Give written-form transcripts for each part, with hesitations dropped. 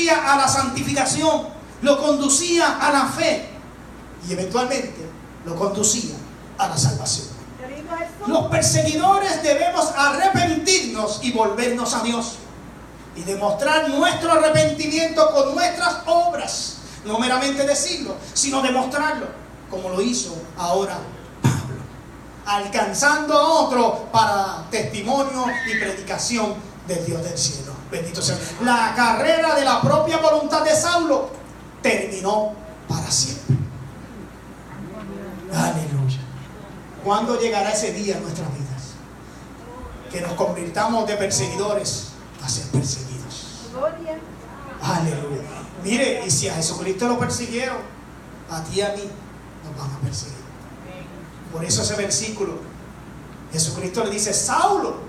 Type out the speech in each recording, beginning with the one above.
a la santificación, lo conducía a la fe y eventualmente lo conducía a la salvación. Los perseguidores debemos arrepentirnos y volvernos a Dios y demostrar nuestro arrepentimiento con nuestras obras, no meramente decirlo, sino demostrarlo, como lo hizo ahora Pablo, alcanzando a otro para testimonio y predicación del Dios del cielo. Bendito sea. La carrera de la propia voluntad de Saulo terminó para siempre. Aleluya. ¿Cuándo llegará ese día en nuestras vidas? Que nos convirtamos de perseguidores a ser perseguidos. Aleluya. Mire, y si a Jesucristo lo persiguieron, a ti y a mí nos van a perseguir. Por eso ese versículo, Jesucristo le dice: Saulo,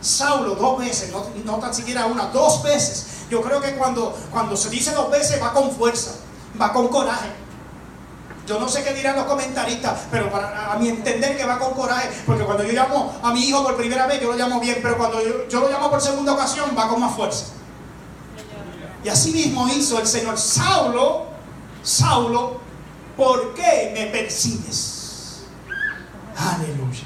Saulo, 2 veces, no tan siquiera una, 2 veces. Yo creo que cuando se dice 2 veces va con fuerza, va con coraje. Yo no sé qué dirán los comentaristas, pero a mi entender que va con coraje, porque cuando yo llamo a mi hijo por primera vez, yo lo llamo bien, pero cuando yo lo llamo por segunda ocasión, va con más fuerza. Y así mismo hizo el Señor. Saulo, Saulo, ¿por qué me persigues? Aleluya.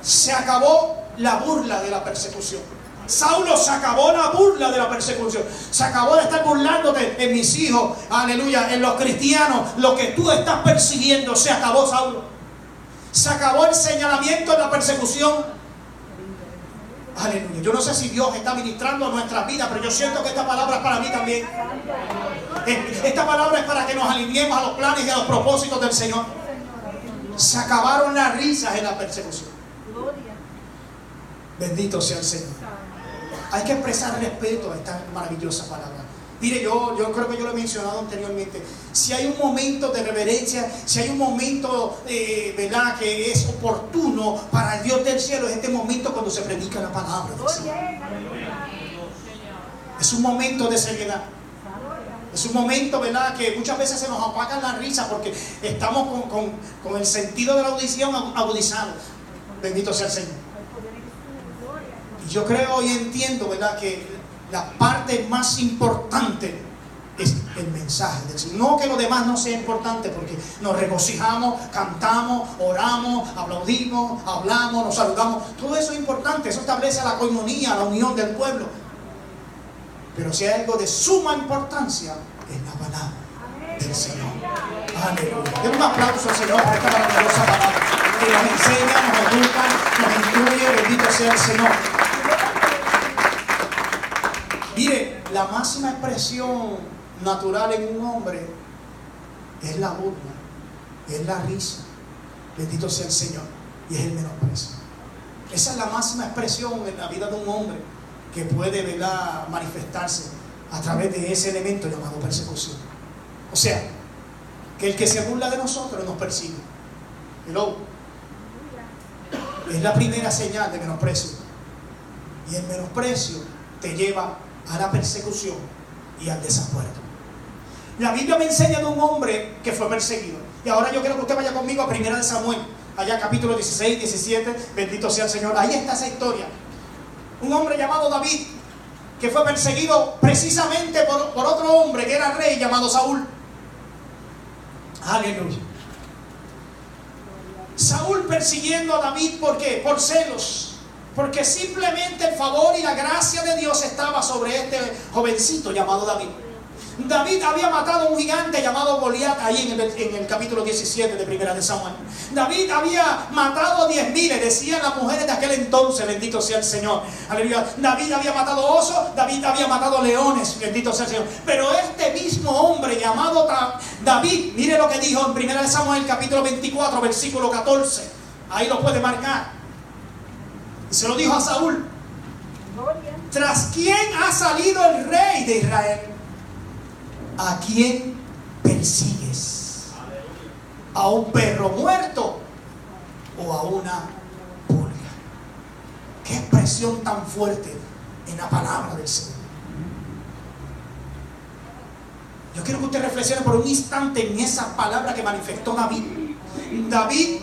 Se acabó la burla de la persecución. Saulo, se acabó la burla de la persecución. Se acabó de estar burlándote en mis hijos, aleluya, en los cristianos. Lo que tú estás persiguiendo, se acabó, Saulo. Se acabó el señalamiento de la persecución. Aleluya. Yo no sé si Dios está ministrando a nuestras vidas, pero yo siento que esta palabra es para mí también. Esta palabra es para que nos alineemos a los planes y a los propósitos del Señor. Se acabaron las risas en la persecución. Bendito sea el Señor. Hay que expresar respeto a esta maravillosa palabra. Mire, yo creo que yo lo he mencionado anteriormente. Si hay un momento de reverencia, si hay un momento, ¿verdad?, que es oportuno para el Dios del cielo, es este momento cuando se predica la palabra del Señor. Es un momento de seriedad. Es un momento, ¿verdad?, que muchas veces se nos apagan la risa porque estamos con el sentido de la audición agudizado. Bendito sea el Señor. Yo creo y entiendo, ¿verdad?, que la parte más importante es el mensaje del Señor. No que lo demás no sea importante, porque nos regocijamos, cantamos, oramos, aplaudimos, hablamos, nos saludamos. Todo eso es importante, eso establece la coinonía, la unión del pueblo. Pero si hay algo de suma importancia, es la palabra del Señor. Aleluya. Den un aplauso al Señor por esta maravillosa palabra que nos enseña, nos educa, nos instruye. Bendito sea el Señor. Mire, la máxima expresión natural en un hombre es la burla, es la risa. Bendito sea el Señor. Y es el menosprecio. Esa es la máxima expresión en la vida de un hombre que puede, ¿verdad?, manifestarse a través de ese elemento llamado persecución. O sea, que el que se burla de nosotros nos persigue. Hello. Es la primera señal de menosprecio. Y el menosprecio te lleva a la persecución y al desacuerdo. La Biblia me enseña de un hombre que fue perseguido. Y ahora yo quiero que usted vaya conmigo a 1 Samuel, allá capítulo 16, 17, bendito sea el Señor. Ahí está esa historia. Un hombre llamado David, que fue perseguido precisamente por otro hombre que era rey llamado Saúl. Aleluya. Saúl persiguiendo a David, ¿por qué? Por celos. Porque simplemente el favor y la gracia de Dios estaba sobre este jovencito llamado David. David había matado a un gigante llamado Goliat, ahí en el capítulo 17 de 1 Samuel. David había matado a 10,000, decían las mujeres de aquel entonces, bendito sea el Señor. Aleluya. David había matado osos, David había matado leones, bendito sea el Señor. Pero este mismo hombre llamado David, mire lo que dijo en 1 Samuel capítulo 24, versículo 14. Ahí lo puede marcar. Y se lo dijo a Saúl: ¿tras quién ha salido el rey de Israel? ¿A quién persigues? ¿A un perro muerto o a una pulga? Qué expresión tan fuerte en la palabra del Señor. Yo quiero que usted reflexione por un instante en esa palabra que manifestó David. David,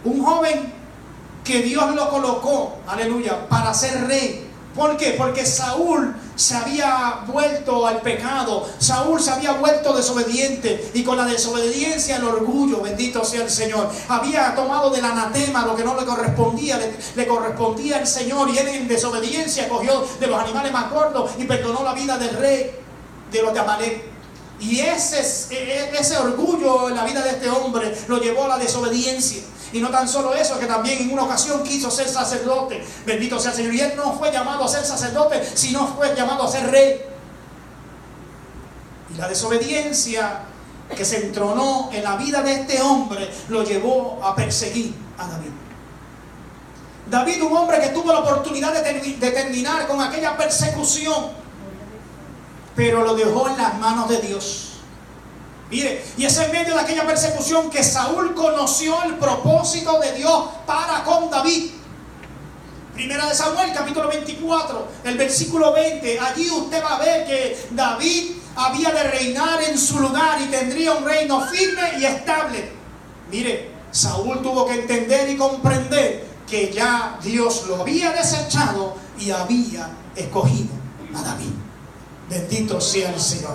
un joven que Dios lo colocó, aleluya, para ser rey. ¿Por qué? Porque Saúl se había vuelto al pecado. Saúl se había vuelto desobediente, y con la desobediencia el orgullo, bendito sea el Señor, había tomado del anatema lo que no le correspondía, le correspondía al Señor, y él en desobediencia cogió de los animales más gordos y perdonó la vida del rey de los de Amalek. Y ese orgullo en la vida de este hombre lo llevó a la desobediencia. Y no tan solo eso, que también en una ocasión quiso ser sacerdote. Bendito sea el Señor. Y él no fue llamado a ser sacerdote, sino fue llamado a ser rey. Y la desobediencia que se entronó en la vida de este hombre lo llevó a perseguir a David. David, un hombre que tuvo la oportunidad de terminar con aquella persecución, pero lo dejó en las manos de Dios. Mire, y es en medio de aquella persecución que Saúl conoció el propósito de Dios para con David. Primera de Samuel, capítulo 24, el versículo 20. Allí usted va a ver que David había de reinar en su lugar y tendría un reino firme y estable. Mire, Saúl tuvo que entender y comprender que ya Dios lo había desechado y había escogido a David. Bendito sea el Señor.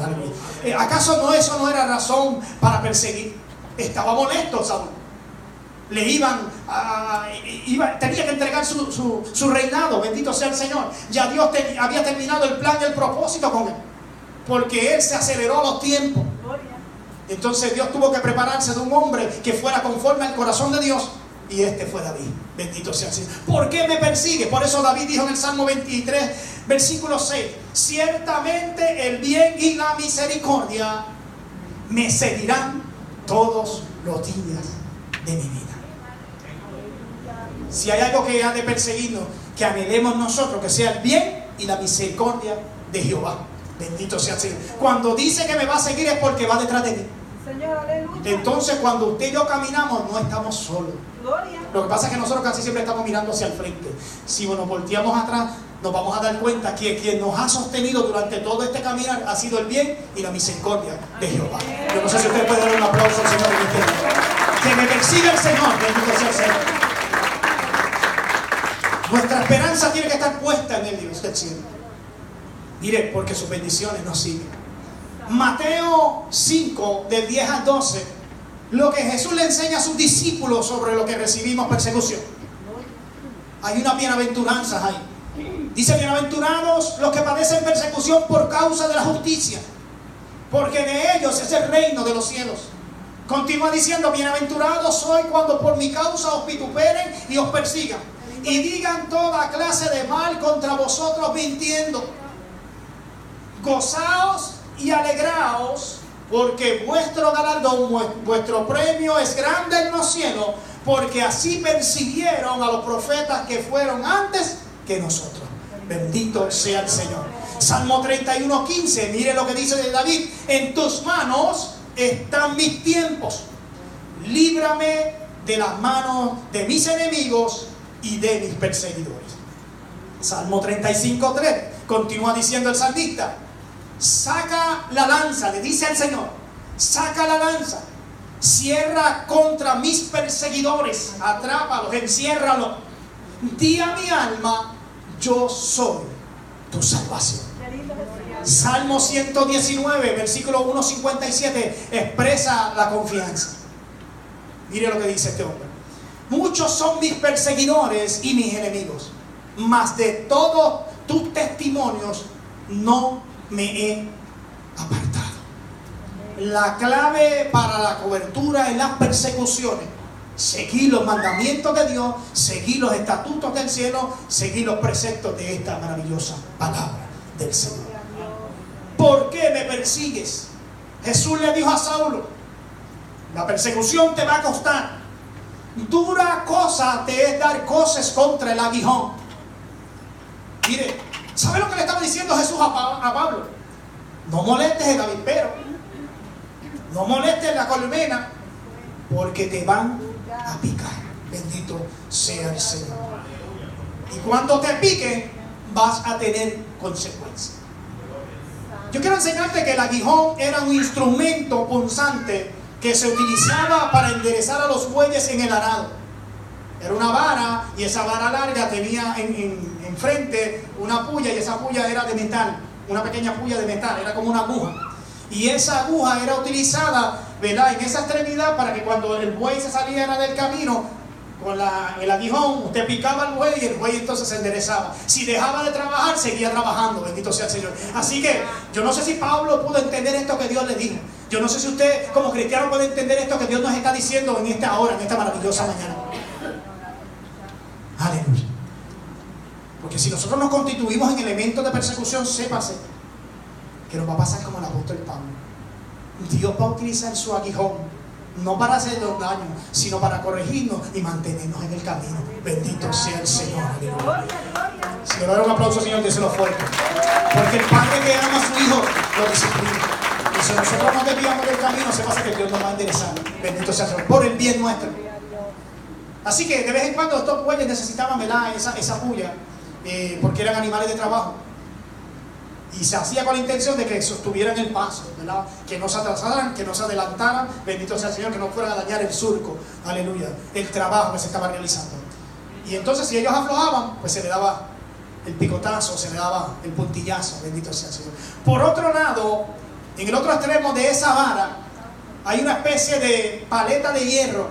¿Acaso eso no era razón para perseguir? Estaba molesto Saúl. Tenía que entregar su reinado. Bendito sea el Señor. Ya Dios había terminado el plan y el propósito con él, porque él se aceleró los tiempos. Entonces Dios tuvo que prepararse de un hombre que fuera conforme al corazón de Dios. Y este fue David. Bendito sea el Señor. ¿Por qué me persigue? Por eso David dijo en el Salmo 23, versículo 6: ciertamente el bien y la misericordia me seguirán todos los días de mi vida. Si hay algo que ha de perseguirnos, que anhelemos nosotros, que sea el bien y la misericordia de Jehová. Bendito sea el Señor. Cuando dice que me va a seguir es porque va detrás de mí. Señor, aleluya. Entonces cuando usted y yo caminamos, no estamos solos. Gloria. Lo que pasa es que nosotros casi siempre estamos mirando hacia el frente. Si nos volteamos atrás, nos vamos a dar cuenta que quien nos ha sostenido durante todo este caminar ha sido el bien y la misericordia de Jehová. Yo no sé si usted puede dar un aplauso al Señor en este día. Que me persiga el Señor. Bendito sea el Señor. Nuestra esperanza tiene que estar puesta en el Dios del cielo. Mire, porque sus bendiciones nos siguen. Mateo 5, del 10 al 12, lo que Jesús le enseña a sus discípulos sobre lo que recibimos persecución. Hay unas bienaventuranzas ahí. Dice: bienaventurados los que padecen persecución por causa de la justicia, porque de ellos es el reino de los cielos. Continúa diciendo: bienaventurados sois cuando por mi causa os vituperen y os persigan, y digan toda clase de mal contra vosotros mintiendo. Gozaos y alegraos, porque vuestro galardón, vuestro premio es grande en los cielos, porque así persiguieron a los profetas que fueron antes que nosotros. Bendito sea el Señor. Salmo 31:15, mire lo que dice de David: en tus manos están mis tiempos, líbrame de las manos de mis enemigos y de mis perseguidores. Salmo 35:3, continúa diciendo el salmista: saca la lanza, le dice al Señor, saca la lanza, cierra contra mis perseguidores, atrápalos, enciérralos. Di a mi alma: yo soy tu salvación. Salmo 119, versículo 1:57, expresa la confianza. Mire lo que dice este hombre: muchos son mis perseguidores y mis enemigos, mas de todos tus testimonios no me he apartado. La clave para la cobertura en las persecuciones: seguir los mandamientos de Dios, seguir los estatutos del cielo, seguir los preceptos de esta maravillosa palabra del Señor. ¿Por qué me persigues? Jesús le dijo a Saulo: la persecución te va a costar. Dura cosa te es dar coces contra el aguijón. Mire, ¿sabe lo que le estaba diciendo Jesús a Pablo? No molestes el avispero, no molestes la colmena, porque te van a picar. Bendito sea el Señor. Y cuando te piquen, vas a tener consecuencias. Yo quiero enseñarte que el aguijón era un instrumento punzante que se utilizaba para enderezar a los bueyes en el arado. Era una vara, y esa vara larga tenía enfrente una puya, y esa puya era de metal. una pequeña puya de metal, era como una aguja. Y esa aguja era utilizada, ¿verdad?, en esa extremidad para que cuando el buey se saliera del camino, con el aguijón, usted picaba al buey y el buey entonces se enderezaba. Si dejaba de trabajar, seguía trabajando, bendito sea el Señor. Así que yo no sé si Pablo pudo entender esto que Dios le dijo. Yo no sé si usted como cristiano puede entender esto que Dios nos está diciendo en esta hora, en esta maravillosa mañana. Aleluya. Porque si nosotros nos constituimos en elementos de persecución, sépase que nos va a pasar como el apóstol Pablo. Dios va a utilizar su aguijón, no para hacernos daño, sino para corregirnos y mantenernos en el camino. Bendito sea el Señor. Aleluya. Si le da un aplauso, Señor, déselo fuerte. Porque el Padre que ama a su Hijo lo disciplina. Y si nosotros nos desviamos del camino, se pasa que Dios nos va a enderezar. Bendito sea el Señor, por el bien nuestro. Así que de vez en cuando estos bueyes necesitaban, ¿verdad?, esa puya, porque eran animales de trabajo. Y se hacía con la intención de que sostuvieran el paso, ¿verdad?, que no se atrasaran, que no se adelantaran, bendito sea el Señor, que no fueran a dañar el surco, aleluya, el trabajo que se estaba realizando. Y entonces si ellos aflojaban, pues se le daba el picotazo, se le daba el puntillazo, bendito sea el Señor. Por otro lado, en el otro extremo de esa vara, hay una especie de paleta de hierro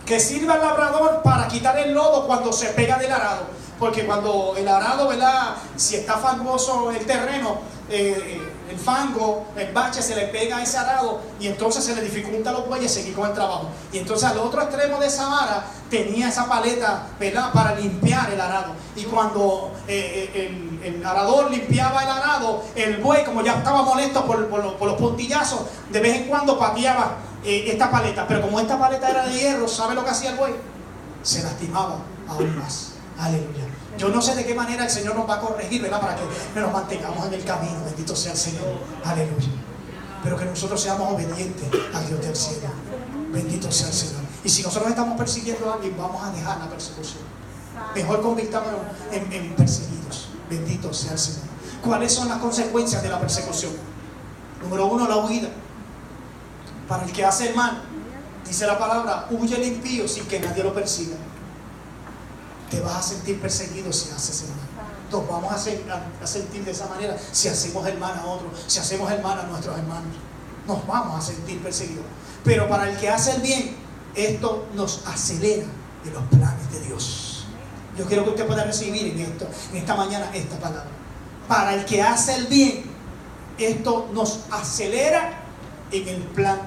que sirve al labrador para quitar el lodo cuando se pega del arado. Porque cuando el arado, ¿verdad?, si está fangoso el terreno, el fango, el bache se le pega a ese arado y entonces se le dificulta a los bueyes seguir con el trabajo. Y entonces al otro extremo de esa vara tenía esa paleta, ¿verdad?, para limpiar el arado. Y cuando el arador limpiaba el arado, el buey, como ya estaba molesto por los puntillazos, de vez en cuando pateaba esta paleta. Pero como esta paleta era de hierro, ¿sabe lo que hacía el buey? Se lastimaba aún más. Aleluya. Yo no sé de qué manera el Señor nos va a corregir, ¿verdad?, para que nos mantengamos en el camino. Bendito sea el Señor. Aleluya. Pero que nosotros seamos obedientes al Dios del cielo. Bendito sea el Señor. Y si nosotros estamos persiguiendo a alguien, vamos a dejar la persecución. Mejor convirtámonos en perseguidos. Bendito sea el Señor. ¿Cuáles son las consecuencias de la persecución? Número 1, la huida. Para el que hace el mal, dice la palabra, huye el impío sin que nadie lo persiga. Te vas a sentir perseguido si haces el mal. Nos vamos a sentir de esa manera si hacemos el mal a otros, si hacemos el mal a nuestros hermanos. Nos vamos a sentir perseguidos. Pero para el que hace el bien, esto nos acelera de los planes de Dios. Yo quiero que usted pueda recibir en esta mañana esta palabra. Para el que hace el bien, esto nos acelera en el plan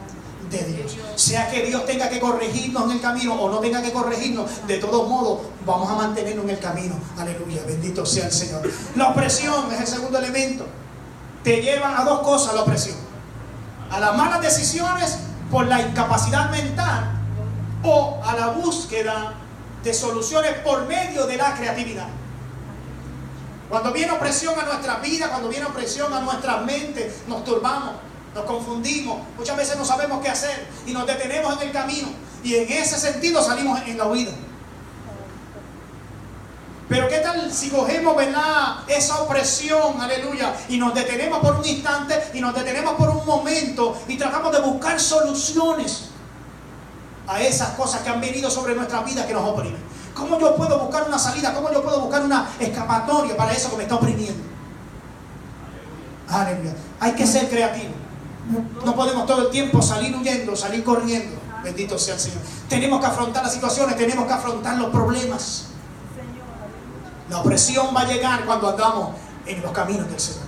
de Dios. Sea que Dios tenga que corregirnos en el camino o no tenga que corregirnos, de todos modos vamos a mantenernos en el camino. Aleluya, bendito sea el Señor. La opresión es el segundo elemento. Te lleva a dos cosas la opresión: a las malas decisiones por la incapacidad mental o a la búsqueda de soluciones por medio de la creatividad. Cuando viene opresión a nuestra vida, cuando viene opresión a nuestra mente, nos turbamos, nos confundimos, muchas veces no sabemos qué hacer y nos detenemos en el camino, y en ese sentido salimos en la huida. Pero qué tal si cogemos, ¿verdad?, esa opresión, aleluya, y nos detenemos por un instante y nos detenemos por un momento y tratamos de buscar soluciones a esas cosas que han venido sobre nuestras vidas que nos oprimen. ¿Cómo yo puedo buscar una salida? ¿Cómo yo puedo buscar una escapatoria para eso que me está oprimiendo? Aleluya. Hay que ser creativos. No podemos todo el tiempo salir huyendo, salir corriendo. Bendito sea el Señor. Tenemos que afrontar las situaciones, tenemos que afrontar los problemas. La opresión va a llegar cuando andamos en los caminos del Señor.